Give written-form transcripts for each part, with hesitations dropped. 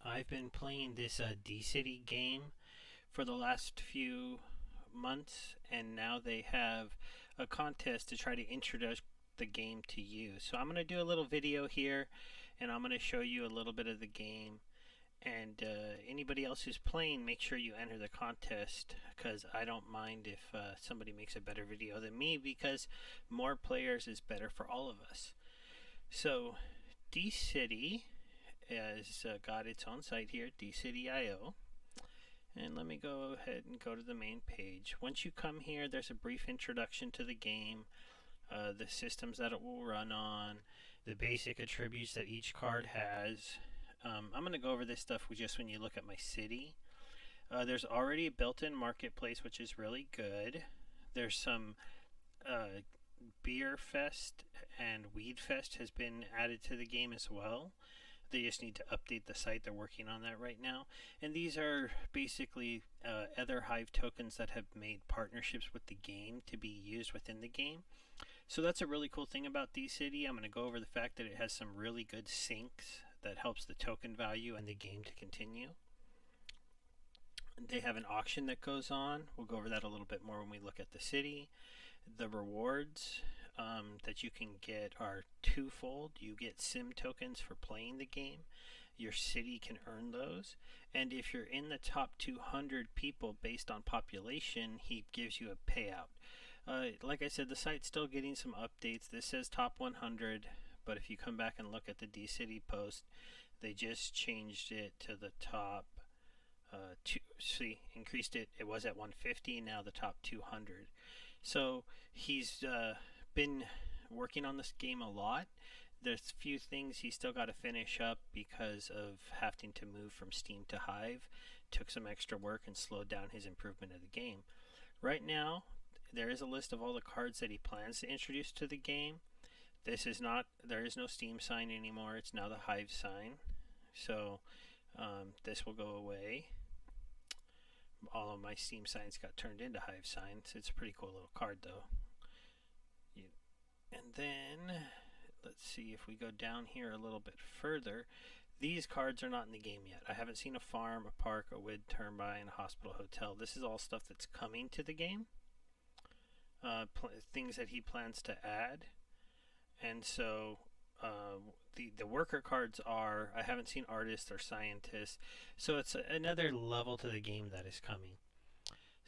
I've been playing this d.city game for the last few months, and now they have a contest to try to introduce the game to you. So I'm going to do a little video here, and I'm going to show you a little bit of the game. And anybody else who's playing, make sure you enter the contest, because I don't mind if somebody makes a better video than me, because more players is better for all of us. So d.city has got its own site here, d.city.io. And let me go ahead and go to the main page. Once you come here, there's a brief introduction to the game, the systems that it will run on, the basic attributes that each card has. I'm going to go over this stuff just when you look at my city. There's already a built-in marketplace, which is really good. There's some Beer Fest and Weed Fest has been added to the game as well. They just need to update the site. They're working on that right now. And these are basically other Hive tokens that have made partnerships with the game to be used within the game. So that's a really cool thing about d.city. I'm going to go over the fact that it has some really good syncs that helps the token value and the game to continue. They have an auction that goes on. We'll go over that a little bit more when we look at the city. The rewards that you can get are twofold. You get sim tokens for playing the game. Your city can earn those. And if you're in the top 200 people based on population, he gives you a payout. Like I said, the site's still getting some updates. This says top 100, but if you come back and look at the d.city post, they just changed it to the top see, increased it. It was at 150, now the top 200. So he's been working on this game a lot. There's a few things he's still got to finish up because of having to move from Steem to Hive. Took some extra work and slowed down his improvement of the game. Right now, there is a list of all the cards that he plans to introduce to the game. This is not, there is no Steem sign anymore. It's now the Hive sign. So this will go away. All of my Steem signs got turned into Hive signs. It's a pretty cool little card though. And then let's see if we go down here a little bit further. These cards are not in the game yet. I haven't seen a farm, a park, a wood turbine, a hospital, hotel. This is all stuff that's coming to the game. Things that he plans to add. And so the worker cards are, I haven't seen artists or scientists. So it's another level to the game that is coming.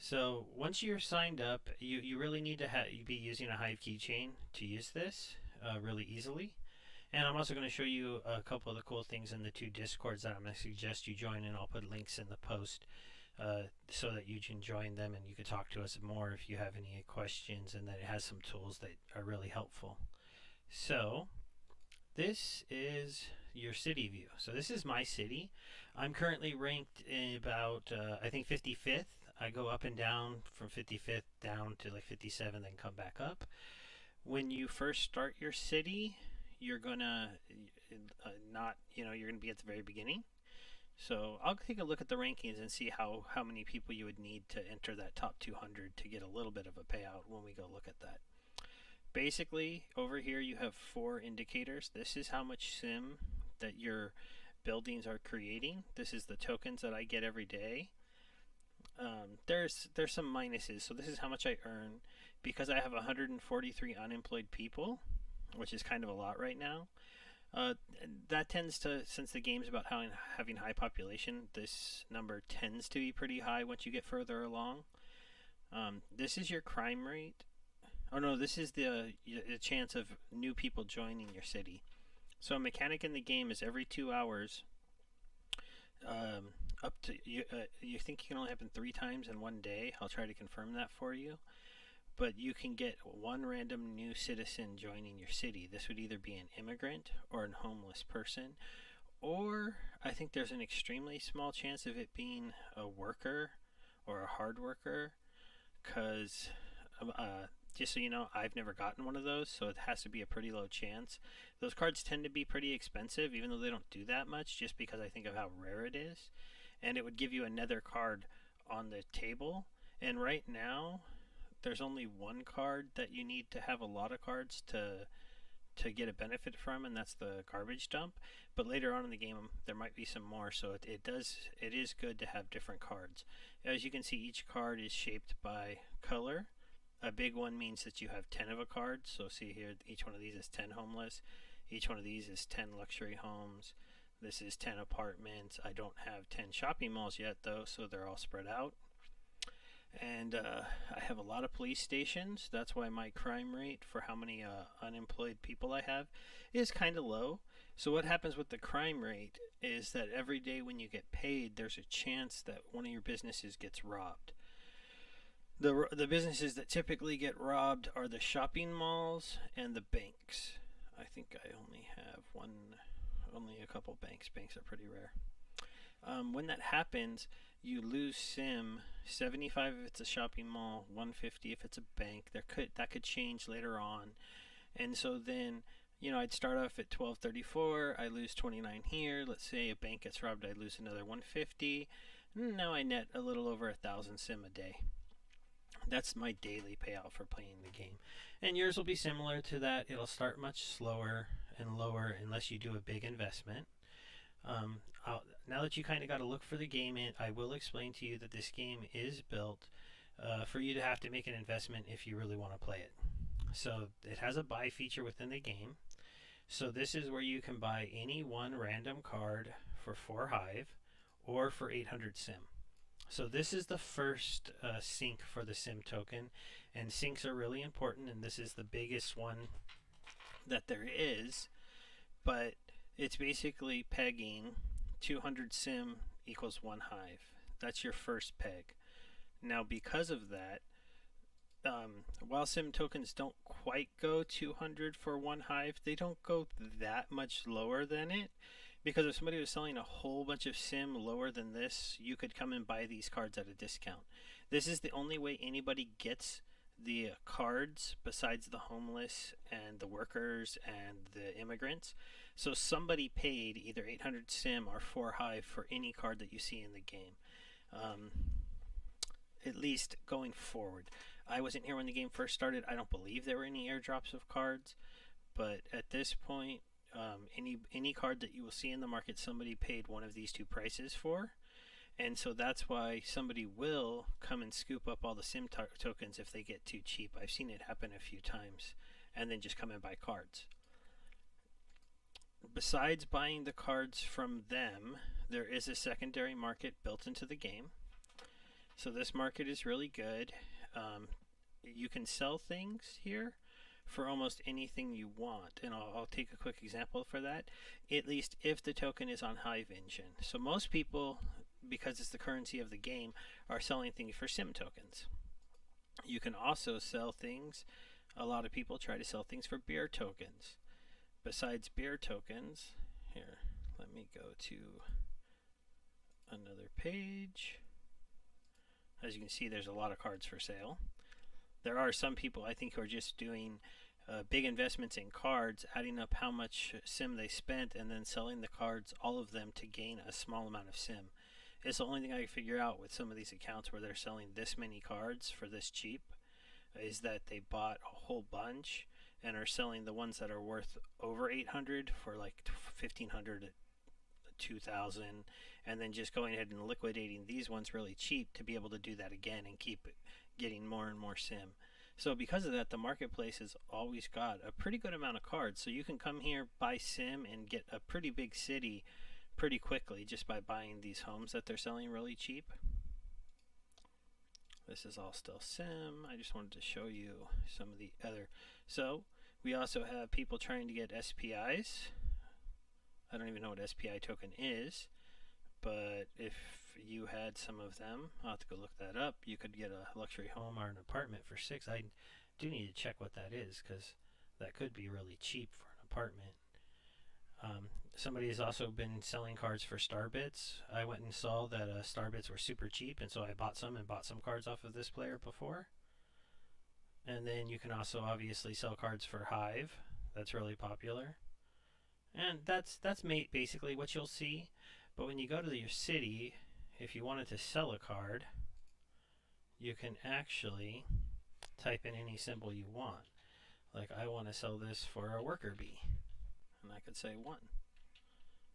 So once you're signed up, you really need to be using a Hive keychain to use this really easily. And I'm also going to show you a couple of the cool things in the two Discords that I'm going to suggest you join, and I'll put links in the post so that you can join them and you can talk to us more if you have any questions, and that it has some tools that are really helpful. So this is your city view. So this is my city. I'm currently ranked in about I think 55th. I go up and down from 55th down to like 57, then come back up. When you first start your city, you're gonna you're gonna be at the very beginning. So I'll take a look at the rankings and see how many people you would need to enter that top 200 to get a little bit of a payout when we go look at that. Basically, over here you have 4 indicators. This is how much sim that your buildings are creating. This is the tokens that I get every day. There's some minuses. So this is how much I earn because I have 143 unemployed people, which is kind of a lot right now. That tends to, since the game's about having high population, this number tends to be pretty high once you get further along. This is your crime rate. Oh no, this is the chance of new people joining your city. So a mechanic in the game is every 2 hours, up to you think it can only happen 3 times in one day. I'll try to confirm that for you. But you can get 1 random new citizen joining your city. This would either be an immigrant or a homeless person, or I think there's an extremely small chance of it being a worker or a hard worker, because just so you know, I've never gotten one of those, so it has to be a pretty low chance. Those cards tend to be pretty expensive, even though they don't do that much, just because I think of how rare it is. And it would give you another card on the table. And right now, there's only 1 card that you need to have a lot of cards to to get a benefit from, and that's the garbage dump. But later on in the game, there might be some more. So it is good to have different cards. As you can see, each card is shaped by color. A big one means that you have 10 of a card. So see here, each one of these is 10 homeless. Each one of these is 10 luxury homes. This is 10 apartments. I don't have 10 shopping malls yet though, so they're all spread out. And I have a lot of police stations. That's why my crime rate for how many unemployed people I have is kind of low. So what happens with the crime rate is that every day when you get paid, there's a chance that one of your businesses gets robbed. The businesses that typically get robbed are the shopping malls and the banks. I think I only a couple banks. Banks are pretty rare. When that happens, you lose sim 75 if it's a shopping mall, 150 if it's a bank. That could change later on, and so then I'd start off at 1234. I lose 29 here. Let's say a bank gets robbed, I lose another 150. Now I net a little over 1,000 sim a day. That's my daily payout for playing the game, and yours will be similar to that. It'll start much slower and lower unless you do a big investment. Now that you kind of got a look for the game, I will explain to you that this game is built for you to have to make an investment if you really want to play it. So it has a buy feature within the game. So this is where you can buy any one random card for 4 Hive or for 800 sim. So this is the first sync for the sim token, and syncs are really important, and this is the biggest one that there is, but it's basically pegging 200 sim equals 1 Hive. That's your first peg. Now because of that, while sim tokens don't quite go 200 for 1 Hive, they don't go that much lower than it, because if somebody was selling a whole bunch of sim lower than this, you could come and buy these cards at a discount. This is the only way anybody gets the cards besides the homeless and the workers and the immigrants. So somebody paid either 800 sim or 4 Hive for any card that you see in the game, at least going forward. I wasn't here when the game first started. I don't believe there were any airdrops of cards, but at this point, any card that you will see in the market, somebody paid one of these two prices for. And so that's why somebody will come and scoop up all the sim tokens if they get too cheap. I've seen it happen a few times, and then just come and buy cards. Besides buying the cards from them, there is a secondary market built into the game. So this market is really good. You can sell things here for almost anything you want, and I'll take a quick example for that, at least if the token is on Hive Engine. So most people, because it's the currency of the game, are selling things for sim tokens. You can also sell things, a lot of people try to sell things for beer tokens. Besides beer tokens, here, let me go to another page. As you can see, there's a lot of cards for sale. There are some people, I think, who are just doing big investments in cards, adding up how much sim they spent, and then selling the cards, all of them, to gain a small amount of sim. It's the only thing I can figure out with some of these accounts where they're selling this many cards for this cheap, is that they bought a whole bunch and are selling the ones that are worth over 800 for like 1500, 2000, and then just going ahead and liquidating these ones really cheap to be able to do that again and keep getting more and more sim. So because of that, the marketplace has always got a pretty good amount of cards. So you can come here, buy sim, and get a pretty big city pretty quickly just by buying these homes that they're selling really cheap. This is all still sim. I just wanted to show you some of the other. So we also have people trying to get SPIs. I don't even know what SPI token is, but if you had some of them, I'll have to go look that up. You could get a luxury home or an apartment for 6. I do need to check what that is, because that could be really cheap for an apartment. Somebody has also been selling cards for Starbits. I went and saw that Starbits were super cheap, and so I bought some cards off of this player before. And then you can also obviously sell cards for Hive. That's really popular. And that's basically what you'll see. But when you go to your city, if you wanted to sell a card, you can actually type in any symbol you want. Like, I want to sell this for a worker bee, and I could say 1.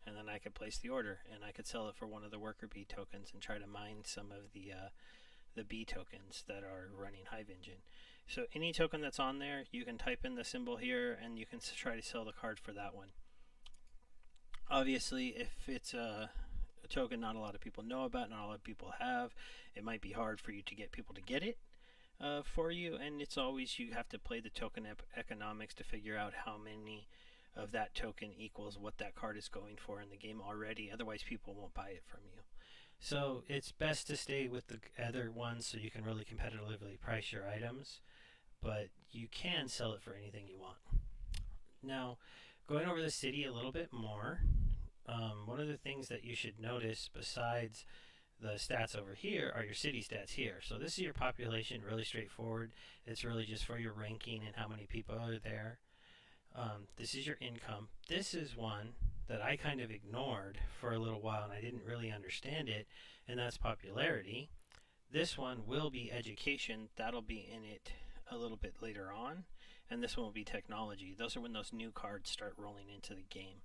And then I could place the order, and I could sell it for one of the worker bee tokens and try to mine some of the bee tokens that are running Hive Engine. So any token that's on there, you can type in the symbol here, and you can try to sell the card for that one. Obviously, if it's a token not a lot of people know about, not a lot of people have, it might be hard for you to get people to get it for you, and it's always you have to play the token economics to figure out how many of that token equals what that card is going for in the game already. Otherwise, people won't buy it from you. So it's best to stay with the other ones so you can really competitively price your items, but you can sell it for anything you want. Now, going over the city a little bit more, one of the things that you should notice besides the stats over here are your city stats here. So this is your population, really straightforward. It's really just for your ranking and how many people are there. This is your income. This is one that I kind of ignored for a little while and I didn't really understand it, and that's popularity. This one will be education. That'll be in it a little bit later on. And this one will be technology. Those are when those new cards start rolling into the game.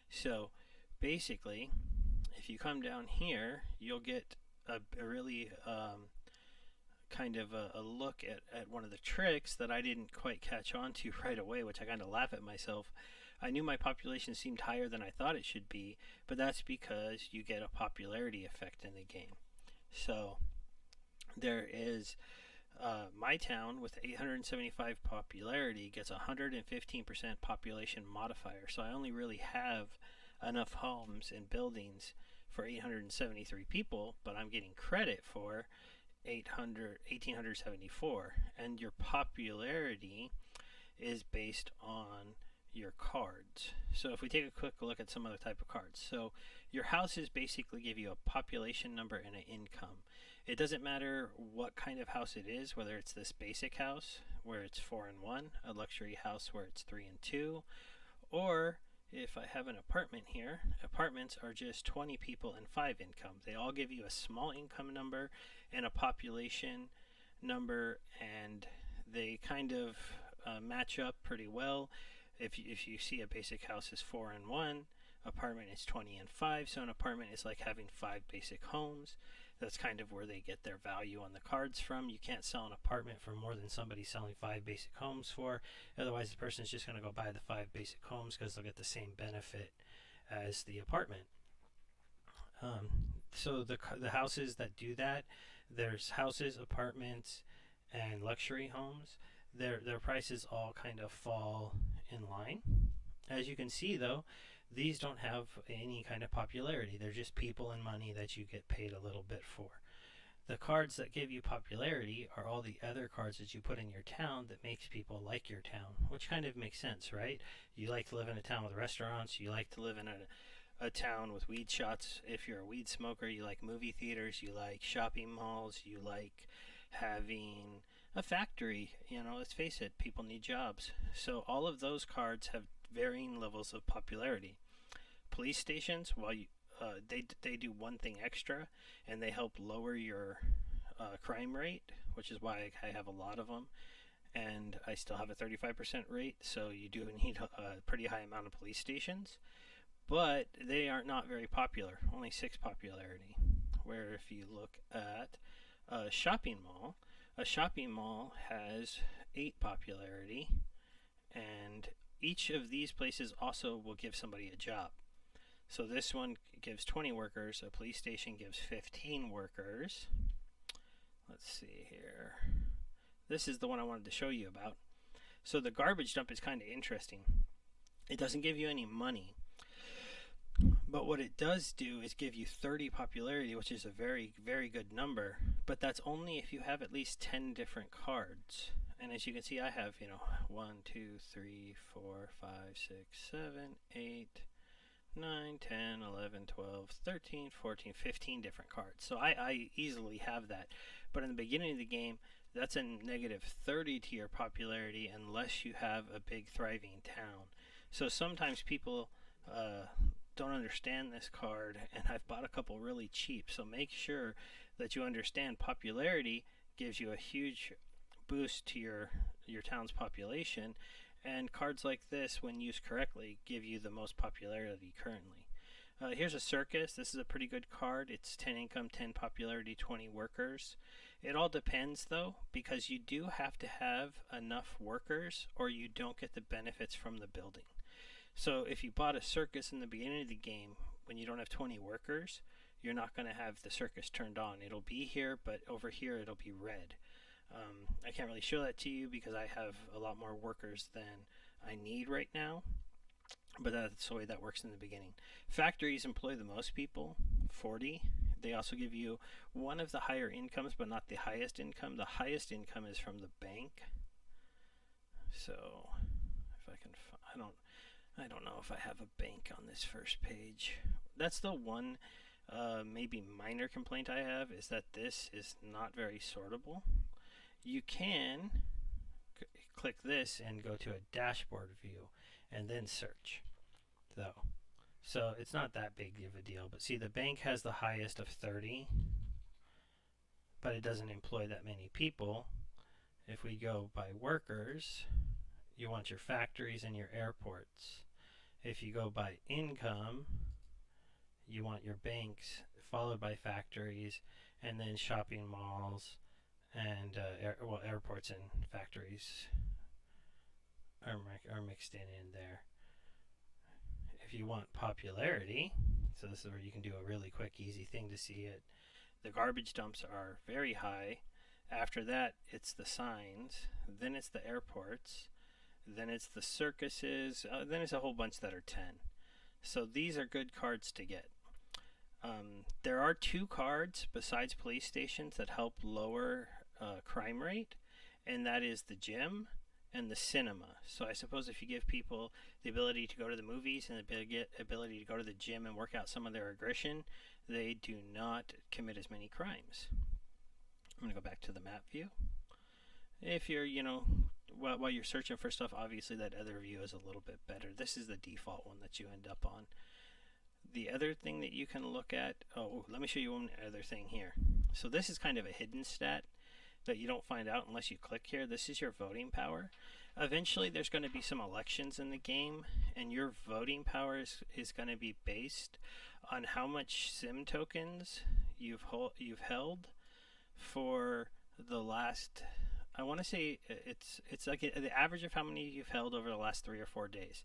So basically, if you come down here, you'll get a really kind of a look at one of the tricks that I didn't quite catch on to right away, which I kind of laugh at myself. I knew my population seemed higher than I thought it should be, but that's because you get a popularity effect in the game. So there is my town with 875 popularity gets 115% population modifier. So I only really have enough homes and buildings for 873 people, but I'm getting credit for 1874. And your popularity is based on your cards. So if we take a quick look at some other type of cards. So your houses basically give you a population number and an income. It doesn't matter what kind of house it is, whether it's this basic house where it's 4 and 1, a luxury house where it's 3 and 2, or if I have an apartment here, apartments are just 20 people and 5 income. They all give you a small income number and a population number, and they kind of match up pretty well. If you see a basic house is 4 and 1, apartment is 20 and 5, so an apartment is like having 5 basic homes. That's kind of where they get their value on the cards from. You can't sell an apartment for more than somebody selling 5 basic homes for. Otherwise, the person's just going to go buy the 5 basic homes because they'll get the same benefit as the apartment. So the houses that do that, there's houses, apartments, and luxury homes. Their prices all kind of fall in line. As you can see, though, these don't have any kind of popularity. They're just people and money that you get paid a little bit for. The cards that give you popularity are all the other cards that you put in your town that makes people like your town, which kind of makes sense, right? You like to live in a town with restaurants. You like to live in a town with weed shots. If you're a weed smoker, you like movie theaters. You like shopping malls. You like having a factory. Let's face it, people need jobs. So all of those cards have varying levels of popularity. Police stations, while they do one thing extra, and they help lower your crime rate, which is why I have a lot of them, and I still have a 35% rate. So you do need a pretty high amount of police stations, but they are not very popular. Only 6 popularity. Where if you look at a shopping mall has 8 popularity, and each of these places also will give somebody a job. So this one gives 20 workers, a police station gives 15 workers. Let's see here. This is the one I wanted to show you about. So the garbage dump is kind of interesting. It doesn't give you any money, but what it does do is give you 30 popularity, which is a very, very good number, but that's only if you have at least 10 different cards. And as you can see, I have, 1, 2, 3, 4, 5, 6, 7, 8, 9, 10, 11, 12, 13, 14, 15 different cards. So I easily have that. But in the beginning of the game, that's a negative 30 to your popularity unless you have a big thriving town. So sometimes people don't understand this card, and I've bought a couple really cheap. So make sure that you understand popularity gives you a huge boost to your town's population. And cards like this, when used correctly, give you the most popularity currently. Here's a circus. This is a pretty good card. It's 10 income, 10 popularity, 20 workers. It all depends though, because you do have to have enough workers or you don't get the benefits from the building. So if you bought a circus in the beginning of the game, when you don't have 20 workers, you're not going to have the circus turned on. It'll be here, but over here it'll be red. I can't really show that to you because I have a lot more workers than I need right now, but that's the way that works in the beginning. Factories employ the most people, 40. They also give you one of the higher incomes, but not the highest income. The highest income is from the bank. So if I can, I don't know if I have a bank on this first page. That's the one maybe minor complaint I have, is that this is not very sortable. You can click this and go to a dashboard view and then search though. So it's not that big of a deal, but see, the bank has the highest of 30, but it doesn't employ that many people. If we go by workers, you want your factories and your airports. If you go by income, you want your banks, followed by factories, and then shopping malls, and airports and factories are mixed in there. If you want popularity, so this is where you can do a really quick, easy thing to see it. The garbage dumps are very high. After that, it's the signs. Then it's the airports. Then it's the circuses. Then it's a whole bunch that are 10. So these are good cards to get. There are 2 cards besides police stations that help lower crime rate, and that is the gym and the cinema. So I suppose if you give people the ability to go to the movies and the ability to go to the gym and work out some of their aggression, they do not commit as many crimes. I'm going to go back to the map view. If you're, while you're searching for stuff, obviously that other view is a little bit better. This is the default one that you end up on. The other thing that you can look at, let me show you one other thing here. So this is kind of a hidden stat that you don't find out unless you click here. This is your voting power. Eventually there's going to be some elections in the game, and your voting power is going to be based on how much sim tokens you've held for the last, I want to say it's like the average of how many you've held over the last 3 or 4 days.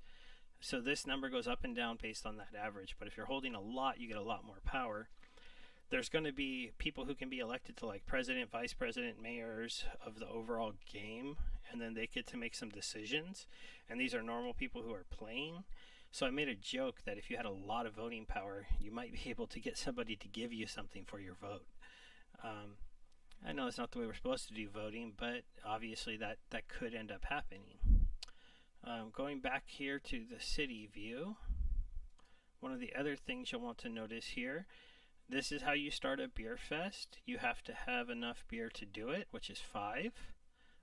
So this number goes up and down based on that average, but if you're holding a lot, you get a lot more power. There's going to be people who can be elected to like president, vice president, mayors of the overall game, and then they get to make some decisions, and these are normal people who are playing. So I made a joke that if you had a lot of voting power, you might be able to get somebody to give you something for your vote. I know it's not the way we're supposed to do voting, but obviously that could end up happening. Going back here to the city view, one of the other things you'll want to notice here, this is how you start a beer fest. You have to have enough beer to do it, which is 5.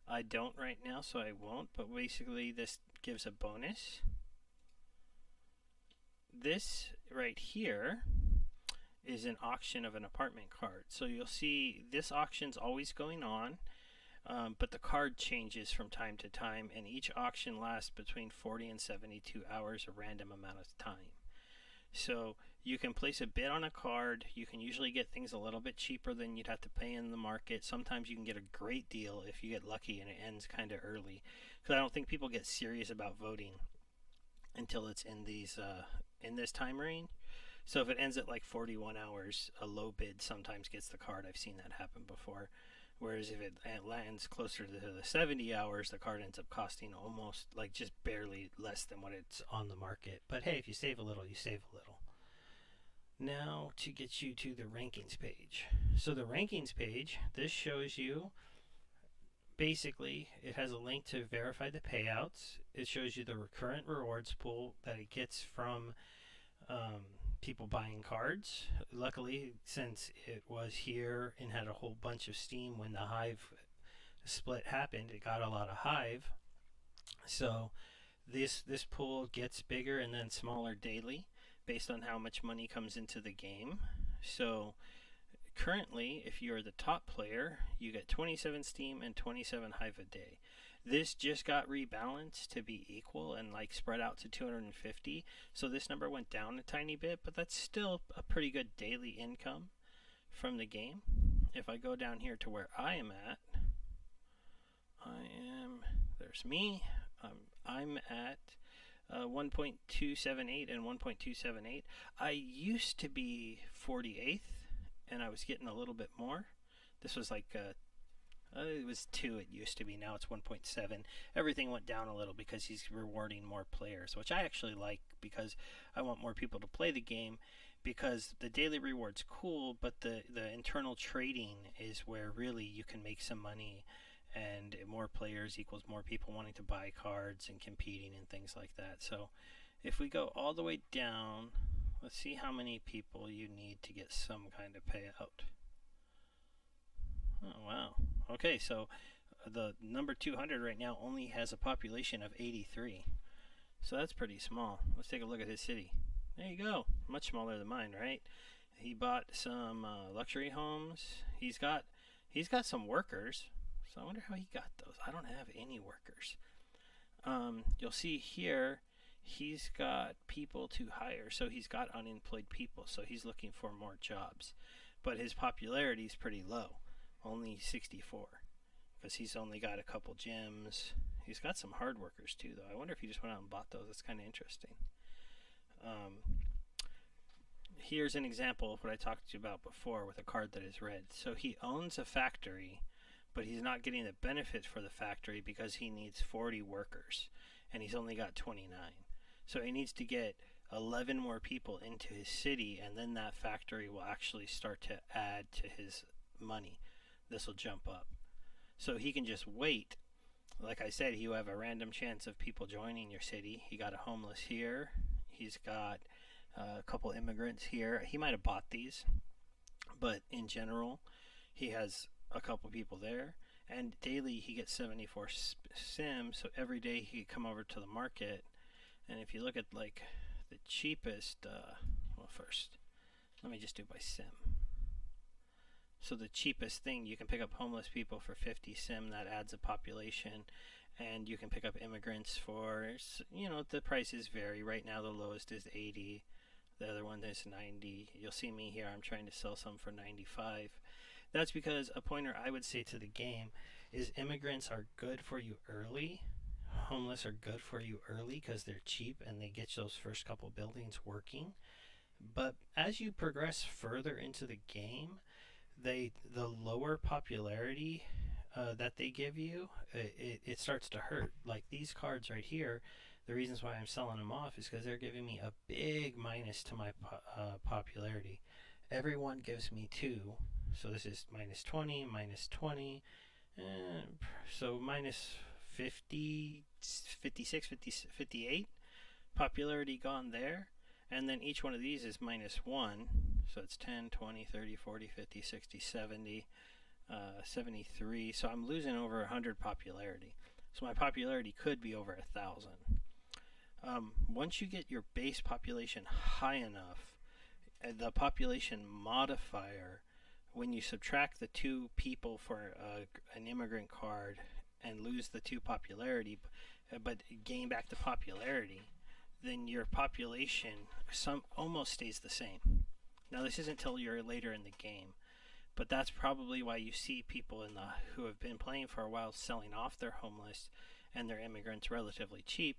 I don't right now, so I won't, but basically this gives a bonus. This right here is an auction of an apartment card. So you'll see this auction's always going on, but the card changes from time to time, and each auction lasts between 40 and 72 hours, a random amount of time. So you can place a bid on a card. You can usually get things a little bit cheaper than you'd have to pay in the market. Sometimes you can get a great deal if you get lucky and it ends kind of early, because I don't think people get serious about voting until it's in these in this time range. So if it ends at like 41 hours, a low bid sometimes gets the card. I've seen that happen before. Whereas if it lands closer to the 70 hours, the card ends up costing almost, like, just barely less than what it's on the market. But hey, if you save a little, you save a little. Now to get you to the rankings page. So the rankings page, this shows you, basically, it has a link to verify the payouts. It shows you the recurrent rewards pool that it gets from people buying cards. Luckily, since it was here and had a whole bunch of steam when the Hive split happened, it got a lot of Hive. So this pool gets bigger and then smaller daily based on how much money comes into the game. So Currently, if you're the top player, you get 27 Steam and 27 Hive a day. This just got rebalanced to be equal and like spread out to 250. So this number went down a tiny bit, but that's still a pretty good daily income from the game. If I go down here to where I am at, there's me. I'm at 1.278 and 1.278. I used to be 48th, and I was getting a little bit more. This was like it was 2 it used to be. Now it's 1.7. Everything went down a little because he's rewarding more players, which I actually like because I want more people to play the game, because the daily reward's cool, but the internal trading is where really you can make some money, and more players equals more people wanting to buy cards and competing and things like that. So if we go all the way down, let's see how many people you need to get some kind of payout. Oh, wow. Okay, so the number 200 right now only has a population of 83. So that's pretty small. Let's take a look at his city. There you go. Much smaller than mine, right? He bought some luxury homes. He's got some workers. So I wonder how he got those. I don't have any workers. You'll see here he's got people to hire. So he's got unemployed people. So he's looking for more jobs. But his popularity is pretty low. Only 64. Because he's only got a couple gyms. He's got some hard workers too, though. I wonder if he just went out and bought those. That's kind of interesting. Here's an example of what I talked to you about before with a card that is red. So he owns a factory, but he's not getting the benefits for the factory because he needs 40 workers, and he's only got 29. So he needs to get 11 more people into his city, and then that factory will actually start to add to his money. This will jump up. So he can just wait. Like I said, you have a random chance of people joining your city. He got a homeless here. He's got a couple immigrants here. He might have bought these, but in general, he has a couple people there. And daily, he gets 74 sims. So every day, he could come over to the market. And if you look at like the cheapest, well, first, let me just do by sim. So the cheapest thing, you can pick up homeless people for 50 sim. That adds a population. And you can pick up immigrants for, you know, the prices vary. Right now the lowest is 80. The other one is 90. You'll see me here. I'm trying to sell some for 95. That's because a pointer I would say to the game is immigrants are good for you early. Homeless are good for you early because they're cheap and they get those first couple buildings working. But as you progress further into the game, the lower popularity that they give you, it starts to hurt. Like these cards right here, the reasons why I'm selling them off is because they're giving me a big minus to my popularity. Everyone gives me 2, so this is minus 20, minus 20, so minus 50, 56, 50, 58 popularity gone there. And then each one of these is minus 1, so it's 10, 20, 30, 40, 50, 60, 70, 73. So I'm losing over 100 popularity. So my popularity could be over 1,000. Once you get your base population high enough, the population modifier, when you subtract the 2 people for an immigrant card and lose the 2 popularity, but gain back the popularity, then your population almost stays the same. Now this isn't until you're later in the game, but that's probably why you see people who have been playing for a while selling off their homeless and their immigrants relatively cheap.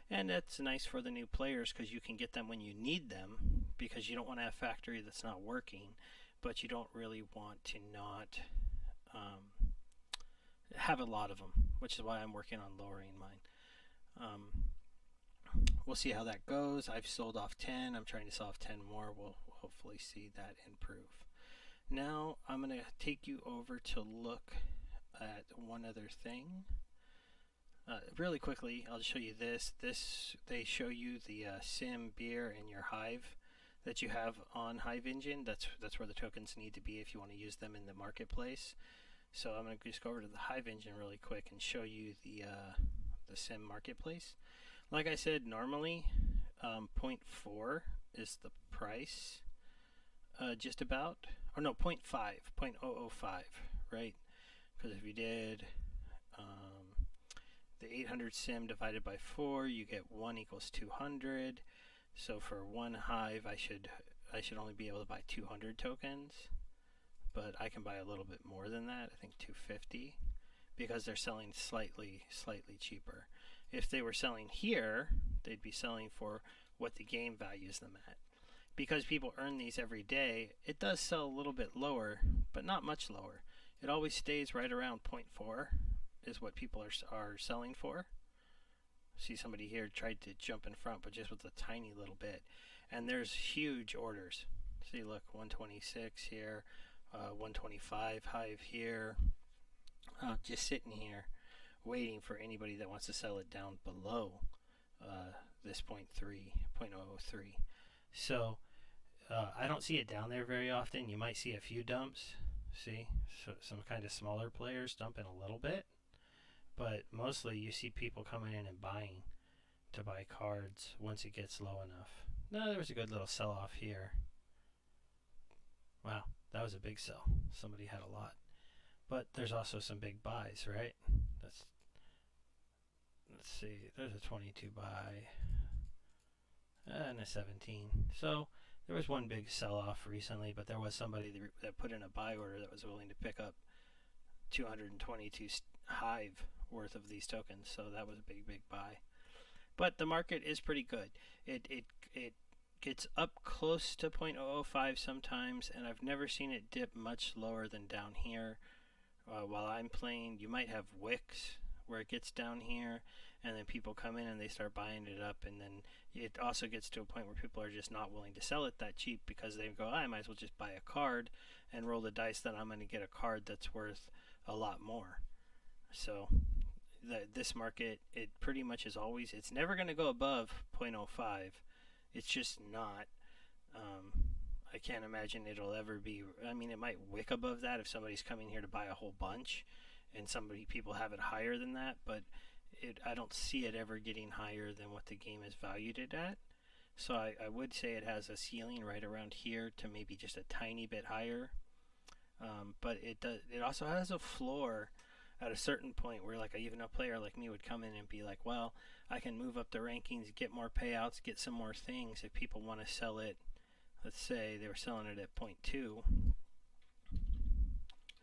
And that's nice for the new players because you can get them when you need them, because you don't want to have a factory that's not working, but you don't really want to not have a lot of them, which is why I'm working on lowering mine. We'll see how that goes. I've sold off 10. I'm trying to sell off 10 more. We'll hopefully see that improve. Now I'm going to take you over to look at one other thing. Really quickly, I'll show you this. They show you the sim, beer, and your hive that you have on Hive Engine. That's where the tokens need to be if you want to use them in the marketplace. So I'm going to just go over to the Hive Engine really quick and show you the sim marketplace. Like I said, normally 0.4 is the price just about, or no, point 0.5, 0.005, right? Because if you did the 800 sim divided by 4, you get 1 equals 200. So for one hive, I should only be able to buy 200 tokens, but I can buy a little bit more than that. I think 250, because they're selling slightly cheaper. If they were selling here, they'd be selling for what the game values them at. Because people earn these every day, it does sell a little bit lower, but not much lower. It always stays right around 0.4 is what people are selling for. See, somebody here tried to jump in front, but just with a tiny little bit. And there's huge orders. See, look, 126 here, 125 hive here. Just sitting here waiting for anybody that wants to sell it down below this 0.03. So I don't see it down there very often. You might see a few dumps. See, so some kind of smaller players dumping a little bit, but mostly you see people coming in and buying to buy cards once it gets low enough. No, there was a good little sell-off here. Wow, that was a big sell. Somebody had a lot. But there's also some big buys, right? Let's see, there's a 22 buy and a 17. So there was one big sell-off recently, but there was somebody that put in a buy order that was willing to pick up 222 hive worth of these tokens. So that was a big buy. But the market is pretty good. It gets up close to 0.005 sometimes, and I've never seen it dip much lower than down here. While I'm playing, you might have wicks where it gets down here, and then people come in and they start buying it up, and then it also gets to a point where people are just not willing to sell it that cheap because they go, I might as well just buy a card and roll the dice that I'm going to get a card that's worth a lot more. So this market, it pretty much is always, it's never going to go above 0.05. It's just not. I can't imagine it'll ever be. I mean, it might wick above that if somebody's coming here to buy a whole bunch, and people have it higher than that. But I don't see it ever getting higher than what the game is valued it at. So I would say it has a ceiling right around here to maybe just a tiny bit higher. But it does. It also has a floor at a certain point where, like, even a player like me would come in and be like, well, I can move up the rankings, get more payouts, get some more things if people want to sell it. Let's say they were selling it at 0.2.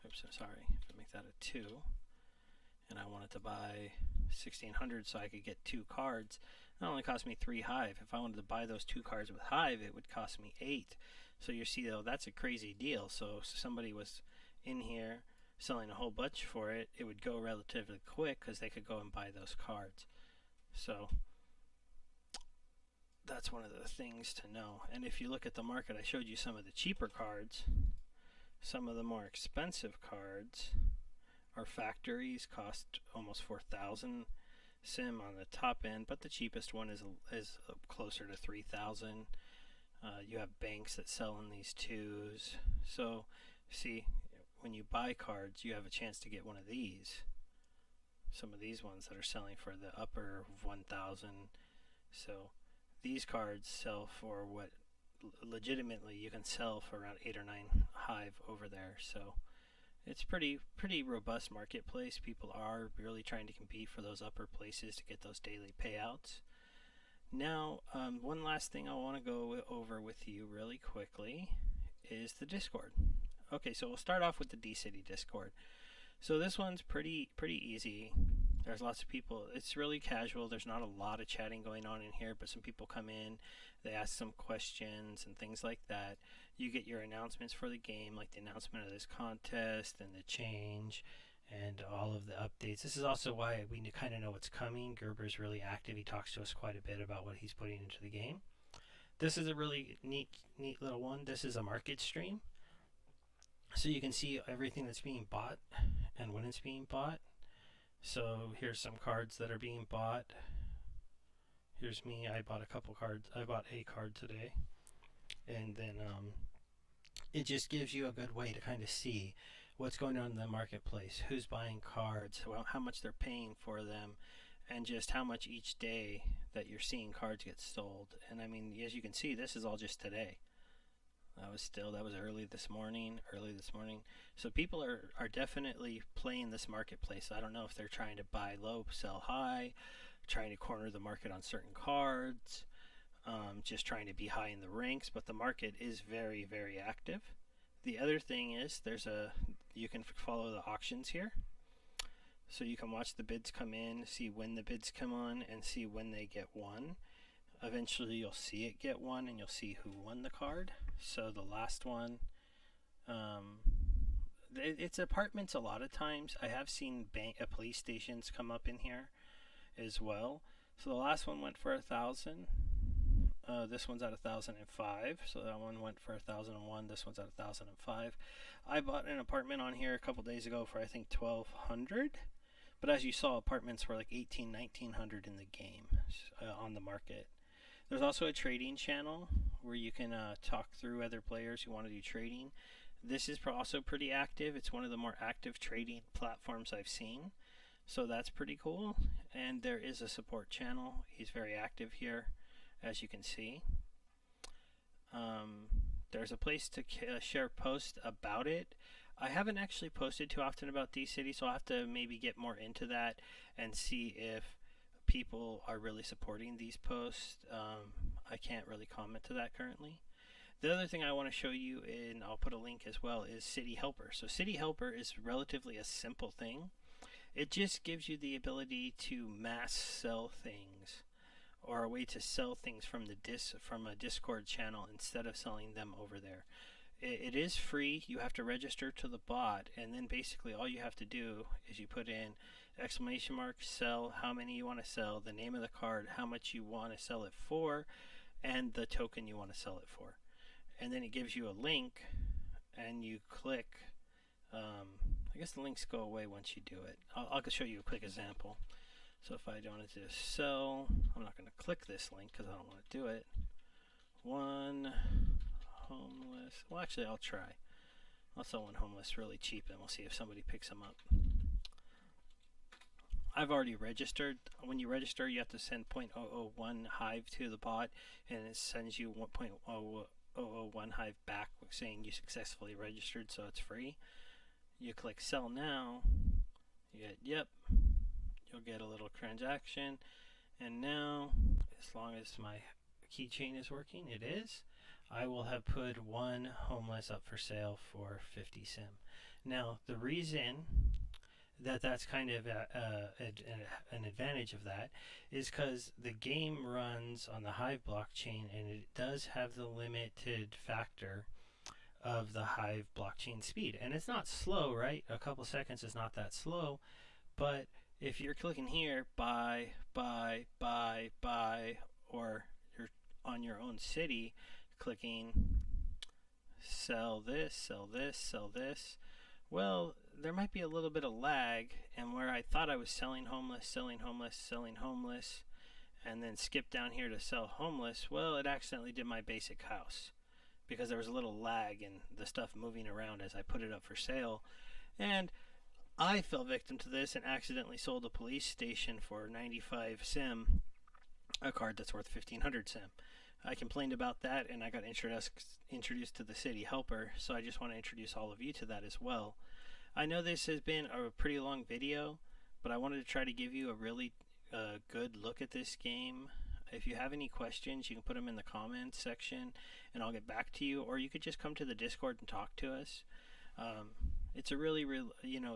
Oops, I'm sorry. If I make that a 2, and I wanted to buy 1,600 so I could get 2 cards, it only cost me 3 hive. If I wanted to buy those 2 cards with hive, it would cost me 8. So you see, though, that's a crazy deal. So if somebody was in here selling a whole bunch for it, it would go relatively quick because they could go and buy those cards. So that's one of the things to know. And if you look at the market, I showed you some of the cheaper cards. Some of the more expensive cards are factories, cost almost 4,000 sim on the top end, but the cheapest one is closer to 3,000. You have banks that sell in these twos. So see, when you buy cards, you have a chance to get one of these. Some of these ones that are selling for the upper 1,000. So these cards sell for what legitimately you can sell for around 8 or 9 hive over there. So it's pretty robust marketplace. People are really trying to compete for those upper places to get those daily payouts. Now, one last thing I want to go over with you really quickly is the Discord. Okay, so we'll start off with the d.city Discord. So this one's pretty easy. There's lots of people. It's really casual. There's not a lot of chatting going on in here, but some people come in, they ask some questions and things like that. You get your announcements for the game, like the announcement of this contest and the change and all of the updates. This is also why we kind of know what's coming. Gerber's really active. He talks to us quite a bit about what he's putting into the game. This is a really neat little one. This is a market stream. So you can see everything that's being bought and when it's being bought. So here's some cards that are being bought. Here's me. I bought a couple cards. I bought a card today. And then it just gives you a good way to kind of see what's going on in the marketplace, who's buying cards, how much they're paying for them, and just how much each day that you're seeing cards get sold. And I mean, as you can see, this is all just today. That was early this morning. Early this morning. So people are definitely playing this marketplace. I don't know if they're trying to buy low, sell high, trying to corner the market on certain cards, just trying to be high in the ranks. But the market is very, very active. The other thing is you can follow the auctions here. So you can watch the bids come in, see when the bids come on, and see when they get won. Eventually you'll see it get won, and you'll see who won the card. So the last one, it's apartments a lot of times. I have seen police stations come up in here as well. So the last one went for 1,000. This one's at 1,005. So that one went for 1,001. This one's at 1,005. I bought an apartment on here a couple days ago for I think 1,200. But as you saw, apartments were like 1,900 in the game on the market. There's also a trading channel where you can talk through other players who want to do trading. This is also pretty active. It's one of the more active trading platforms I've seen. So that's pretty cool. And there is a support channel. He's very active here, as you can see. There's a place to share posts about it. I haven't actually posted too often about d.city, so I'll have to maybe get more into that and see if people are really supporting these posts. I can't really comment to that currently. The other thing I want to show you, and I'll put a link as well, is City Helper. So City Helper is relatively a simple thing. It just gives you the ability to mass sell things, or a way to sell things from a Discord channel instead of selling them over there. It is free. You have to register to the bot, and then basically all you have to do is you put in exclamation mark sell, how many you want to sell, the name of the card, how much you want to sell it for, and the token you want to sell it for. And then it gives you a link, and you click. I guess the links go away once you do it. I'll show you a quick example. So if I wanted to sell, I'm not going to click this link because I don't want to do it. One homeless. Well, actually, I'll try. I'll sell one homeless really cheap, and we'll see if somebody picks them up. I've already registered. When you register, you have to send 0.001 Hive to the bot, and it sends you 1.001 Hive back saying you successfully registered, so it's free. You click sell now. You get yep. You'll get a little transaction, and now, as long as my keychain is working, it is, I will have put one homeless up for sale for 50 sim. Now, the reason that's kind of an advantage of that is because the game runs on the Hive blockchain, and it does have the limited factor of the Hive blockchain speed. And it's not slow, right? A couple seconds is not that slow, but if you're clicking here, buy, or you're on your own city, clicking sell this, sell this, sell this, well, there might be a little bit of lag, and where I thought I was selling homeless, selling homeless, selling homeless, and then skip down here to sell homeless, well, it accidentally did my basic house because there was a little lag in the stuff moving around as I put it up for sale. And I fell victim to this and accidentally sold a police station for 95 sim, a card that's worth 1,500 sim. I complained about that, and I got introduced to the City Helper, so I just want to introduce all of you to that as well. I know this has been a pretty long video, but I wanted to try to give you a really good look at this game. If you have any questions, you can put them in the comments section, and I'll get back to you, or you could just come to the Discord and talk to us. It's a really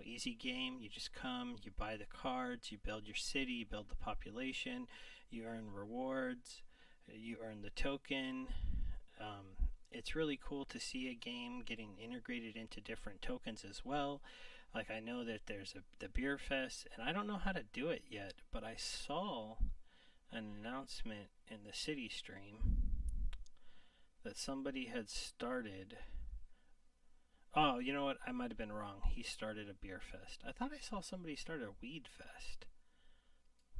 easy game. You just come, you buy the cards, you build your city, you build the population, you earn rewards, you earn the token. It's really cool to see a game getting integrated into different tokens as well. Like, I know that there's the beer fest, and I don't know how to do it yet, but I saw an announcement in the city stream that somebody had started. Oh, you know what? I might have been wrong. He started a beer fest. I thought I saw somebody start a weed fest.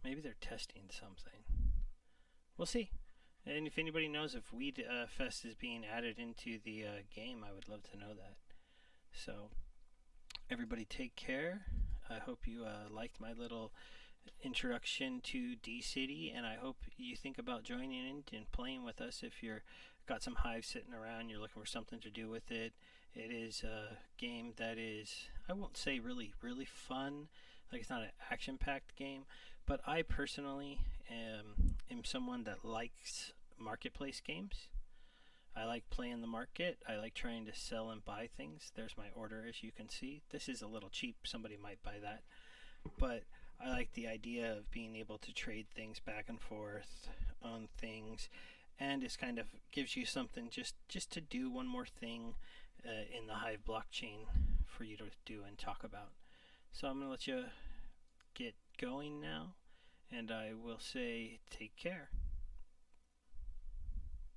Maybe they're testing something. We'll see. And if anybody knows if weed fest is being added into the game, I would love to know that. So, everybody take care. I hope you liked my little introduction to d.city, and I hope you think about joining in and playing with us if you're got some hives sitting around, you're looking for something to do with it. It is a game that is, I won't say really fun. Like, it's not an action-packed game, but I personally am someone that likes marketplace games. I like playing the market. I like trying to sell and buy things. There's my order, as you can see. This is a little cheap. Somebody might buy that. But I like the idea of being able to trade things back and forth on things, and it's kind of gives you something just to do one more thing in the Hive blockchain for you to do and talk about. So I'm going to let you get going now, and I will say take care.